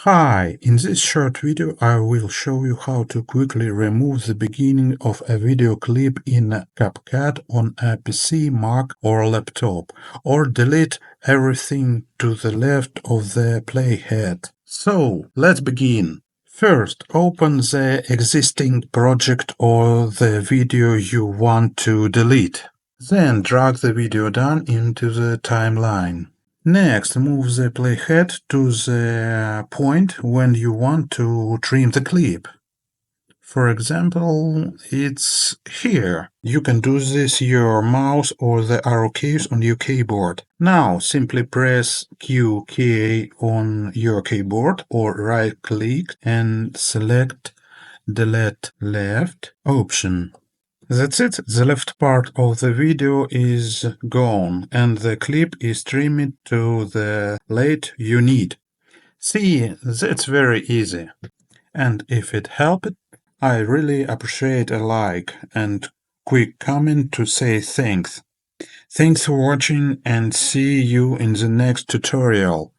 Hi, in this short video I will show you how to quickly remove the beginning of a video clip in CapCut on a PC, Mac or laptop, or delete everything to the left of the playhead. So, let's begin. First, open the existing project or the video you want to delete. Then drag the video down into the timeline. Next, move the playhead to the point when you want to trim the clip. For example, it's here. You can do this your mouse or the arrow keys on your keyboard. Now, simply press Q key on your keyboard or right-click and select Delete Left option. That's it, the left part of the video is gone and the clip is trimmed to the length you need. See, that's very easy. And if it helped, I really appreciate a like and quick comment to say thanks. Thanks for watching and see you in the next tutorial.